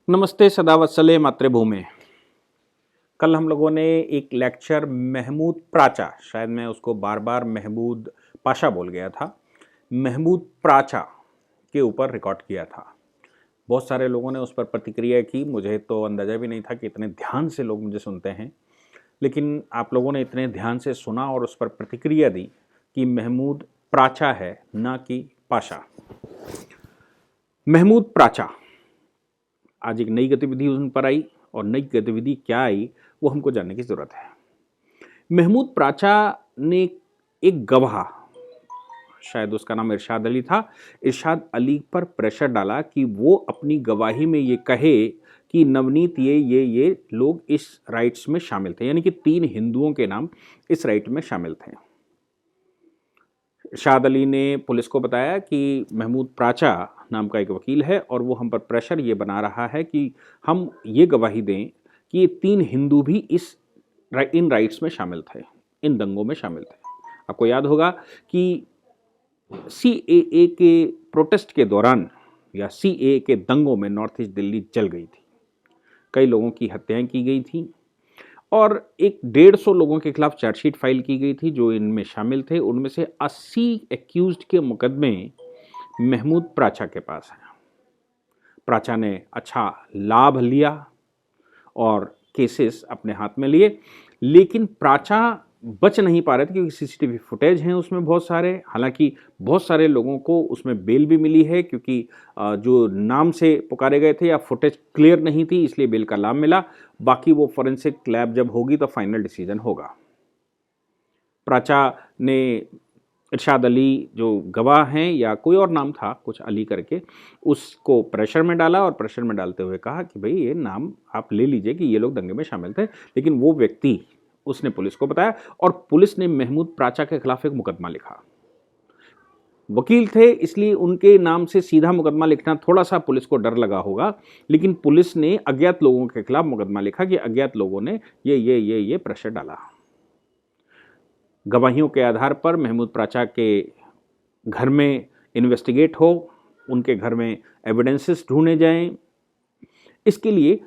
नमस्ते सदावत्सले मातृभूमि। कल हम लोगों ने एक लेक्चर महमूद प्राचा, शायद मैं उसको बार बार महमूद पाशा बोल गया था, महमूद प्राचा के ऊपर रिकॉर्ड किया था। बहुत सारे लोगों ने उस पर प्रतिक्रिया की। मुझे तो अंदाज़ा भी नहीं था कि इतने ध्यान से लोग मुझे सुनते हैं, लेकिन आप लोगों ने इतने ध्यान से सुना और उस पर प्रतिक्रिया दी कि महमूद प्राचा है, ना कि पाशा। महमूद प्राचा, आज एक नई गतिविधि उन पर आई और नई गतिविधि क्या आई वो हमको जानने की ज़रूरत है। महमूद प्राचा ने एक गवाह, शायद उसका नाम इरशाद अली था, इरशाद अली पर प्रेशर डाला कि वो अपनी गवाही में ये कहे कि नवनीत ये लोग इस राइट्स में शामिल थे, यानी कि 3 हिंदुओं के नाम इस राइट में शामिल थे। इरशाद अली ने पुलिस को बताया कि महमूद प्राचा नाम का एक वकील है और वो हम पर प्रेशर ये बना रहा है कि हम ये गवाही दें कि ये 3 हिंदू भी इन राइट्स में शामिल थे, इन दंगों में शामिल थे। आपको याद होगा कि CAA के प्रोटेस्ट के दौरान या CAA के दंगों में नॉर्थ ईस्ट दिल्ली जल गई थी, कई लोगों की हत्याएं की गई थी और 150 लोगों के खिलाफ चार्जशीट फाइल की गई थी जो इनमें शामिल थे। उनमें से 80 एक्यूज्ड के मुकदमे महमूद प्राचा के पास हैं। प्राचा ने अच्छा लाभ लिया और केसेस अपने हाथ में लिए, लेकिन प्राचा बच नहीं पा रहे थे क्योंकि CCTV फुटेज हैं उसमें बहुत सारे। हालांकि बहुत सारे लोगों को उसमें बेल भी मिली है क्योंकि जो नाम से पुकारे गए थे या फुटेज क्लियर नहीं थी, इसलिए बेल का लाभ मिला। बाकी वो फोरेंसिक लैब जब होगी तो फाइनल डिसीजन होगा। प्राचा ने इरशाद अली जो गवाह हैं या कोई और नाम था कुछ अली करके, उसको प्रेशर में डाला और प्रेशर में डालते हुए कहा कि भाई ये नाम आप ले लीजिए कि ये लोग दंगे में शामिल थे। लेकिन वो व्यक्ति, उसने पुलिस को बताया और पुलिस ने महमूद प्राचा के खिलाफ एक मुकदमा लिखा। वकील थे इसलिए उनके नाम से सीधा मुकदमा लिखना थोड़ा सा पुलिस को डर लगा होगा, लेकिन पुलिस ने अज्ञात लोगों के खिलाफ मुकदमा लिखा कि अज्ञात लोगों ने ये प्रेशर डाला। गवाहियों के आधार पर महमूद प्राचा के घर में इन्वेस्टिगेट हो, उनके घर में एविडेंसेस ढूंढे जाएं। इसके लिए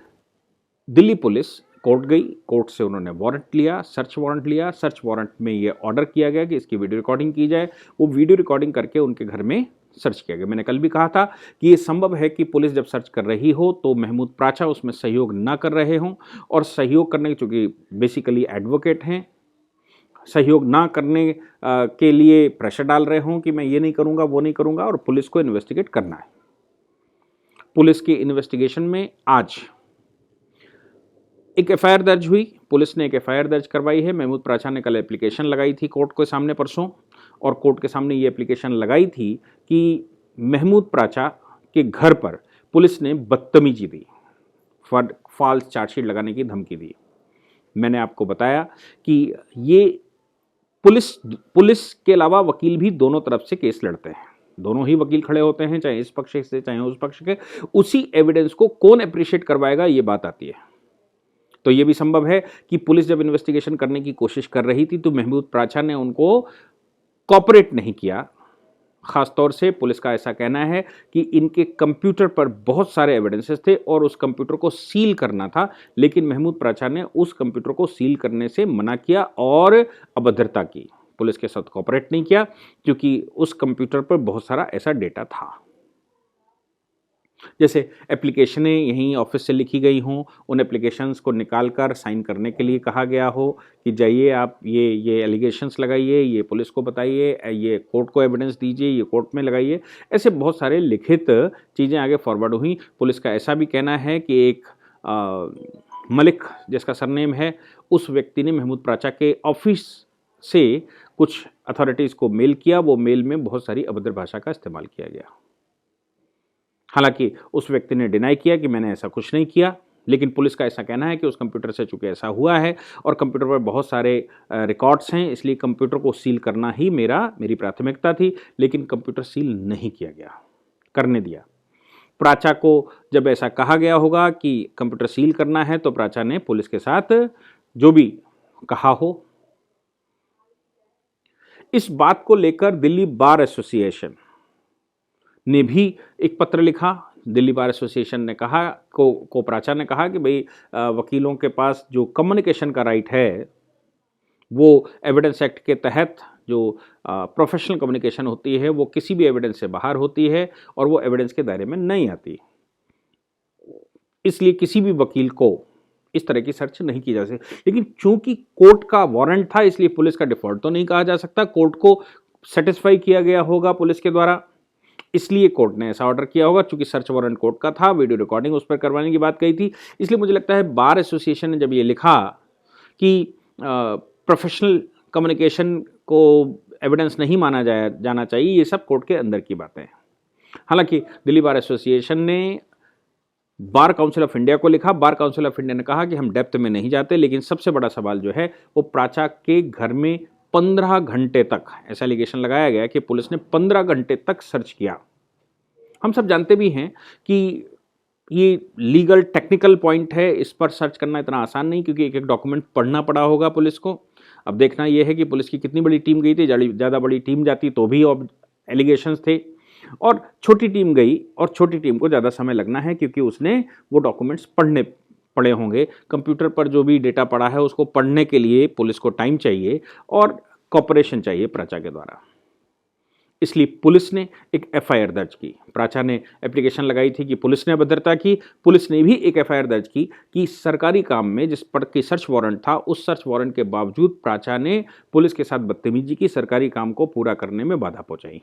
दिल्ली पुलिस कोर्ट गई, कोर्ट से उन्होंने वारंट लिया, सर्च वारंट लिया। सर्च वारंट में ये ऑर्डर किया गया कि इसकी वीडियो रिकॉर्डिंग की जाए। वो वीडियो रिकॉर्डिंग करके उनके घर में सर्च किया गया। मैंने कल भी कहा था कि ये संभव है कि पुलिस जब सर्च कर रही हो तो महमूद प्राचा उसमें सहयोग ना कर रहे हों, और सहयोग करने चूँकि बेसिकली एडवोकेट हैं, सहयोग ना करने के लिए प्रेशर डाल रहे हों कि मैं ये नहीं करूँगा वो नहीं करूँगा, और पुलिस को इन्वेस्टिगेट करना है। पुलिस की इन्वेस्टिगेशन में आज एक FIR दर्ज हुई। पुलिस ने एक FIR दर्ज करवाई है। महमूद प्राचा ने कल एप्लीकेशन लगाई थी कोर्ट के सामने परसों, और कोर्ट के सामने ये एप्लीकेशन लगाई थी कि महमूद प्राचा के घर पर पुलिस ने बदतमीजी दी, फॉल्स चार्जशीट लगाने की धमकी दी। मैंने आपको बताया कि ये पुलिस के अलावा वकील भी दोनों तरफ से केस लड़ते हैं, दोनों ही वकील खड़े होते हैं, चाहे इस पक्ष से चाहे उस पक्ष के। उसी एविडेंस को कौन अप्रिशिएट करवाएगा ये बात आती है। तो ये भी संभव है कि पुलिस जब इन्वेस्टिगेशन करने की कोशिश कर रही थी तो महमूद प्राचा ने उनको कॉपरेट नहीं किया। खासतौर से पुलिस का ऐसा कहना है कि इनके कंप्यूटर पर बहुत सारे एविडेंसेस थे और उस कंप्यूटर को सील करना था, लेकिन महमूद प्राचा ने उस कंप्यूटर को सील करने से मना किया और अभद्रता की। पुलिस के साथ कॉपरेट नहीं किया क्योंकि उस कंप्यूटर पर बहुत सारा ऐसा डेटा था, जैसे एप्लीकेशनें यहीं ऑफिस से लिखी गई हों, उन एप्लीकेशंस को निकाल कर साइन करने के लिए कहा गया हो कि जाइए आप ये एलिगेशंस लगाइए, ये पुलिस को बताइए, ये कोर्ट को एविडेंस दीजिए, ये कोर्ट में लगाइए। ऐसे बहुत सारे लिखित चीज़ें आगे फॉरवर्ड हुई। पुलिस का ऐसा भी कहना है कि एक मलिक जिसका सरनेम है, उस व्यक्ति ने महमूद प्राचा के ऑफिस से कुछ अथॉरिटीज़ को मेल किया। वो मेल में बहुत सारी अभद्र भाषा का इस्तेमाल किया गया। हालांकि उस व्यक्ति ने डिनाई किया कि मैंने ऐसा कुछ नहीं किया, लेकिन पुलिस का ऐसा कहना है कि उस कंप्यूटर से चूंकि ऐसा हुआ है और कंप्यूटर पर बहुत सारे रिकॉर्ड्स हैं, इसलिए कंप्यूटर को सील करना ही मेरी प्राथमिकता थी, लेकिन कंप्यूटर सील नहीं किया गया, करने दिया। प्राचा को जब ऐसा कहा गया होगा कि कंप्यूटर सील करना है तो प्राचा ने पुलिस के साथ जो भी कहा हो। इस बात को लेकर दिल्ली बार एसोसिएशन ने भी एक पत्र लिखा दिल्ली बार एसोसिएशन ने कहा को प्राचा ने कहा कि भाई वकीलों के पास जो कम्युनिकेशन का राइट है वो एविडेंस एक्ट के तहत जो प्रोफेशनल कम्युनिकेशन होती है वो किसी भी एविडेंस से बाहर होती है और वो एविडेंस के दायरे में नहीं आती। इसलिए किसी भी वकील को इस तरह की सर्च नहीं की जा सकती। लेकिन चूंकि कोर्ट का वारंट था इसलिए पुलिस का डिफॉल्ट तो नहीं कहा जा सकता, कोर्ट को सेटिस्फाई किया गया होगा पुलिस के द्वारा, इसलिए कोर्ट ने ऐसा ऑर्डर किया होगा। चूंकि सर्च वारंट कोर्ट का था, वीडियो रिकॉर्डिंग उस पर करवाने की बात कही थी, इसलिए मुझे लगता है बार एसोसिएशन ने जब ये लिखा कि प्रोफेशनल कम्युनिकेशन को एविडेंस नहीं माना जाना चाहिए, ये सब कोर्ट के अंदर की बातें हैं। हालांकि दिल्ली बार एसोसिएशन ने बार काउंसिल ऑफ इंडिया को लिखा, बार काउंसिल ऑफ इंडिया ने कहा कि हम डेप्थ में नहीं जाते, लेकिन सबसे बड़ा सवाल जो है वो प्राचा के घर में 15 घंटे तक, ऐसा एलिगेशन लगाया गया कि पुलिस ने 15 घंटे तक सर्च किया। हम सब जानते भी हैं कि ये लीगल टेक्निकल पॉइंट है, इस पर सर्च करना इतना आसान नहीं, क्योंकि एक एक डॉक्यूमेंट पढ़ना पड़ा होगा पुलिस को। अब देखना यह है कि पुलिस की कितनी बड़ी टीम गई थी, ज़्यादा बड़ी टीम जाती तो भी एलिगेशंस थे, और छोटी टीम गई और छोटी टीम को ज़्यादा समय लगना है क्योंकि उसने वो डॉक्यूमेंट्स पढ़े होंगे। कंप्यूटर पर जो भी डेटा पड़ा है उसको पढ़ने के लिए पुलिस को टाइम चाहिए और कॉपरेशन चाहिए प्राचा के द्वारा। इसलिए पुलिस ने एक एफआईआर दर्ज की। प्राचा ने एप्लीकेशन लगाई थी कि पुलिस ने अभद्रता की, पुलिस ने भी एक एफआईआर दर्ज की कि सरकारी काम में जिस पर की सर्च वारंट था, उस सर्च वारंट के बावजूद प्राचा ने पुलिस के साथ बदतमीजी की, सरकारी काम को पूरा करने में बाधा पहुंचाई।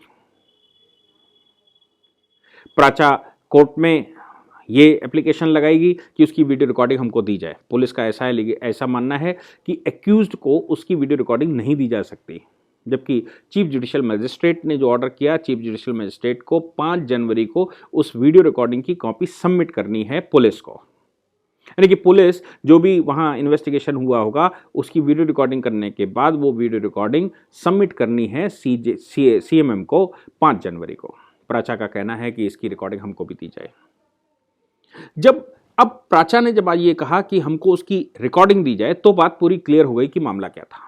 प्राचा कोर्ट में ये एप्लीकेशन लगाएगी कि उसकी वीडियो रिकॉर्डिंग हमको दी जाए। पुलिस का ऐसा मानना है कि एक्यूज्ड को उसकी वीडियो रिकॉर्डिंग नहीं दी जा सकती, जबकि चीफ जुडिशियल मजिस्ट्रेट ने जो ऑर्डर किया, चीफ जुडिशियल मजिस्ट्रेट को 5 जनवरी को उस वीडियो रिकॉर्डिंग की कॉपी सबमिट करनी है पुलिस को। यानी कि पुलिस जो भी वहां इन्वेस्टिगेशन हुआ होगा उसकी वीडियो रिकॉर्डिंग करने के बाद वो वीडियो रिकॉर्डिंग सबमिट करनी है सीएमएम को 5 जनवरी को। प्राचा का कहना है कि इसकी रिकॉर्डिंग हमको भी दी जाए। अब प्राचा ने जब आज ये कहा कि हमको उसकी रिकॉर्डिंग दी जाए, तो बात पूरी क्लियर हो गई कि मामला क्या था।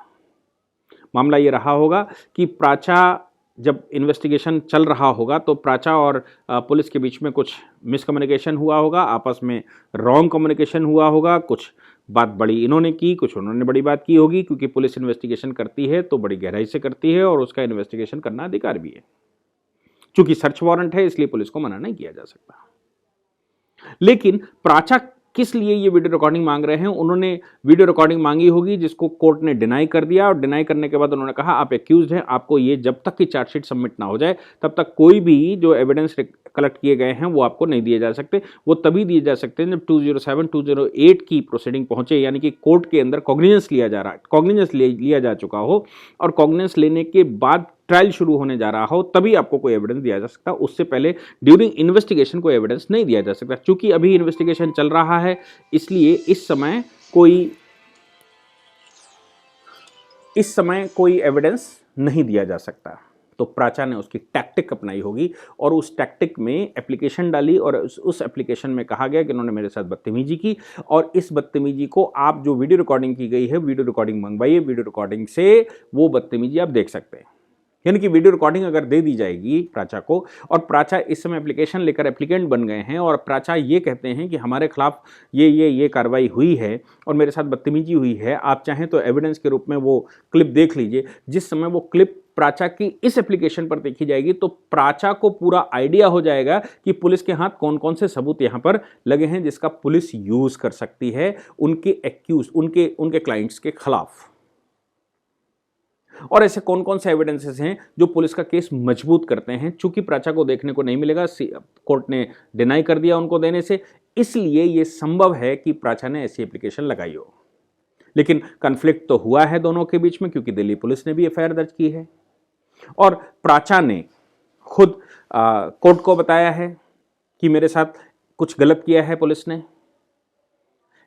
मामला ये रहा होगा कि प्राचा, जब इन्वेस्टिगेशन चल रहा होगा तो प्राचा और पुलिस के बीच में कुछ मिसकम्युनिकेशन हुआ होगा, आपस में रॉन्ग कम्युनिकेशन हुआ होगा, कुछ बात बड़ी इन्होंने की, कुछ उन्होंने बड़ी बात की होगी, क्योंकि पुलिस इन्वेस्टिगेशन करती है तो बड़ी गहराई से करती है और उसका इन्वेस्टिगेशन करना अधिकार भी है। चूंकि सर्च वारंट है इसलिए पुलिस को मना नहीं किया जा सकता। लेकिन प्राचा किस लिए ये वीडियो रिकॉर्डिंग मांग रहे हैं? उन्होंने वीडियो रिकॉर्डिंग मांगी होगी जिसको कोर्ट ने डिनाई कर दिया, और डिनाई करने के बाद उन्होंने कहा आप एक्यूज्ड हैं, आपको ये जब तक की चार्जशीट सबमिट ना हो जाए तब तक कोई भी जो एविडेंस कलेक्ट किए गए हैं वो आपको नहीं दिए जा सकते। वो तभी दिए जा सकते हैं जब 207-208 की प्रोसीडिंग पहुंचे, यानी कि कोर्ट के अंदर कॉग्निजेंस लिया जा चुका हो और कॉग्निजेंस लेने के बाद ट्रायल शुरू होने जा रहा हो, तभी आपको कोई एविडेंस दिया जा सकता। उससे पहले ड्यूरिंग इन्वेस्टिगेशन कोई एविडेंस नहीं दिया जा सकता। चूंकि अभी इन्वेस्टिगेशन चल रहा है इसलिए इस समय कोई एविडेंस नहीं दिया जा सकता। तो प्राचा ने उसकी टैक्टिक अपनाई होगी और उस टैक्टिक में एप्लीकेशन डाली और उस एप्लीकेशन में कहा गया कि उन्होंने मेरे साथ बदतमीजी की और इस बदतमीजी को आप जो वीडियो रिकॉर्डिंग की गई है, वीडियो रिकॉर्डिंग मंगवाइए, वीडियो रिकॉर्डिंग से वो बदतमीजी आप देख सकते हैं। यानी कि वीडियो रिकॉर्डिंग अगर दे दी जाएगी प्राचा को, और प्राचा इस समय एप्लीकेशन लेकर एप्लीकेंट बन गए हैं और प्राचा ये कहते हैं कि हमारे खिलाफ ये कार्रवाई हुई है और मेरे साथ बदतमीजी हुई है, आप चाहें तो एविडेंस के रूप में वो क्लिप देख लीजिए। जिस समय वो क्लिप प्राचा की इस एप्लीकेशन पर देखी जाएगी तो प्राचा को पूरा आइडिया हो जाएगा कि पुलिस के हाथ कौन कौन से सबूत यहां पर लगे हैं जिसका पुलिस यूज कर सकती है उनके एक्यूज, उनके क्लाइंट्स के खिलाफ, और ऐसे कौन कौन से एविडेंसेस हैं जो पुलिस का केस मजबूत करते हैं। चूंकि प्राचा को देखने को नहीं मिलेगा, कोर्ट ने डिनाई कर दिया उनको देने से, इसलिए यह संभव है कि प्राचा ने ऐसी एप्लीकेशन लगाई हो। लेकिन कॉन्फ्लिक्ट तो हुआ है दोनों के बीच में, क्योंकि दिल्ली पुलिस ने भी एफआईआर दर्ज की है और प्राचा ने खुद कोर्ट को बताया है कि मेरे साथ कुछ गलत किया है पुलिस ने।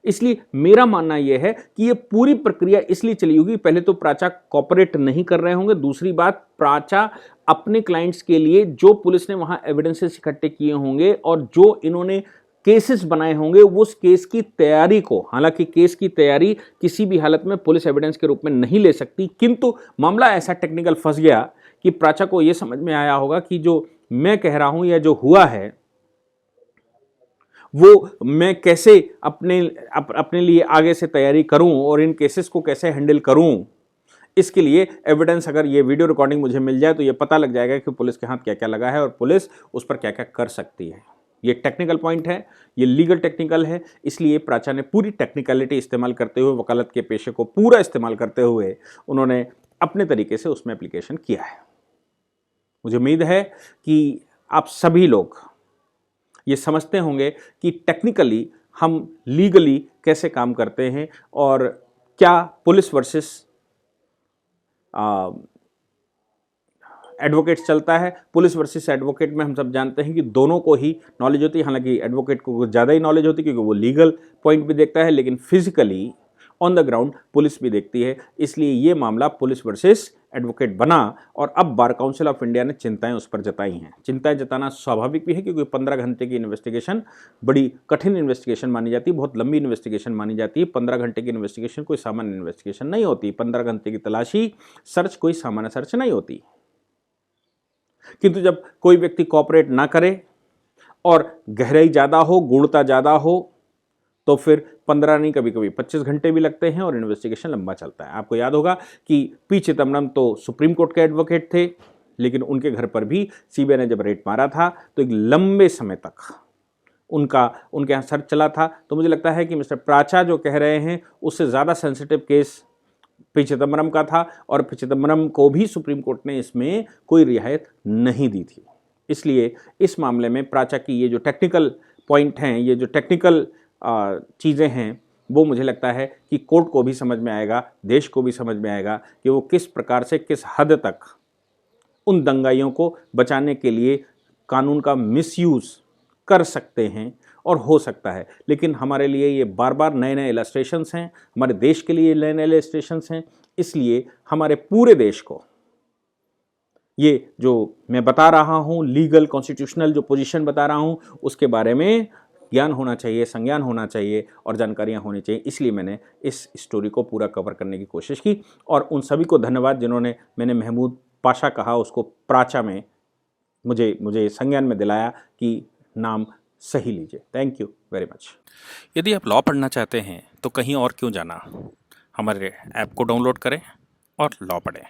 इसलिए मेरा मानना यह है कि यह पूरी प्रक्रिया इसलिए चली होगी, पहले तो प्राचा कोऑपरेट नहीं कर रहे होंगे, दूसरी बात प्राचा अपने क्लाइंट्स के लिए जो पुलिस ने वहां एविडेंसेस इकट्ठे किए होंगे और जो इन्होंने केसेस बनाए होंगे उस केस की तैयारी को, हालांकि केस की तैयारी किसी भी हालत में पुलिस एविडेंस के रूप में नहीं ले सकती, किंतु मामला ऐसा टेक्निकल फंस गया कि प्राचा को यह समझ में आया होगा कि जो मैं कह रहा हूं या जो हुआ है वो मैं कैसे अपने लिए आगे से तैयारी करूं और इन केसेस को कैसे हैंडल करूं, इसके लिए एविडेंस अगर ये वीडियो रिकॉर्डिंग मुझे मिल जाए तो ये पता लग जाएगा कि पुलिस के हाथ क्या क्या लगा है और पुलिस उस पर क्या क्या कर सकती है। ये टेक्निकल पॉइंट है, ये लीगल टेक्निकल है, इसलिए प्राचा ने पूरी टेक्निकलिटी इस्तेमाल करते हुए, वकालत के पेशे को पूरा इस्तेमाल करते हुए उन्होंने अपने तरीके से उसमें एप्लीकेशन किया है। मुझे उम्मीद है कि आप सभी लोग ये समझते होंगे कि टेक्निकली हम लीगली कैसे काम करते हैं और क्या पुलिस वर्सेस एडवोकेट चलता है। पुलिस वर्सेस एडवोकेट में हम सब जानते हैं कि दोनों को ही नॉलेज होती है, हालांकि एडवोकेट को कुछ ज़्यादा ही नॉलेज होती है क्योंकि वो लीगल पॉइंट भी देखता है, लेकिन physically on the ground police भी देखती है। इसलिए ये मामला पुलिस वर्सेस एडवोकेट बना और अब बार काउंसिल ऑफ इंडिया ने चिंताएं उस पर जताई हैं। चिंताएं जताना स्वाभाविक भी है क्योंकि 15 घंटे की इन्वेस्टिगेशन बड़ी कठिन इन्वेस्टिगेशन मानी जाती है, बहुत लंबी इन्वेस्टिगेशन मानी जाती है। 15 घंटे की इन्वेस्टिगेशन कोई सामान्य इन्वेस्टिगेशन नहीं होती। 15 घंटे की तलाशी सर्च कोई सामान्य सर्च नहीं होती। किंतु जब कोई व्यक्ति कॉपरेट ना करे और गहराई ज़्यादा हो, गूढ़ता ज़्यादा हो, तो फिर 15 नहीं, कभी कभी 25 घंटे भी लगते हैं और इन्वेस्टिगेशन लंबा चलता है। आपको याद होगा कि पी चिदम्बरम तो सुप्रीम कोर्ट के एडवोकेट थे, लेकिन उनके घर पर भी सीबीआई ने जब रेड मारा था तो एक लंबे समय तक उनके यहाँ सर्च चला था। तो मुझे लगता है कि मिस्टर प्राचा जो कह रहे हैं उससे ज़्यादा सेंसिटिव केस पी चिदम्बरम का था और पी चिदम्बरम को भी सुप्रीम कोर्ट ने इसमें कोई रियायत नहीं दी थी। इसलिए इस मामले में प्राचा की ये जो टेक्निकल पॉइंट हैं, ये जो टेक्निकल चीज़ें हैं, वो मुझे लगता है कि कोर्ट को भी समझ में आएगा, देश को भी समझ में आएगा कि वो किस प्रकार से, किस हद तक उन दंगाइयों को बचाने के लिए कानून का मिसयूज़ कर सकते हैं और हो सकता है। लेकिन हमारे लिए ये बार बार नए नए इलस्ट्रेशंस हैं, हमारे देश के लिए नए नए इलस्ट्रेशंस हैं। इसलिए हमारे पूरे देश को ये जो मैं बता रहा हूँ, लीगल कॉन्स्टिट्यूशनल जो पोजीशन बता रहा हूँ, उसके बारे में ज्ञान होना चाहिए, संज्ञान होना चाहिए और जानकारियाँ होनी चाहिए। इसलिए मैंने इस स्टोरी को पूरा कवर करने की कोशिश की और उन सभी को धन्यवाद जिन्होंने, मैंने महमूद पाशा कहा, उसको प्राचा में मुझे संज्ञान में दिलाया कि नाम सही लीजिए। Thank you very much. यदि आप लॉ पढ़ना चाहते हैं तो कहीं और क्यों जाना, हमारे ऐप को डाउनलोड करें और लॉ पढ़ें।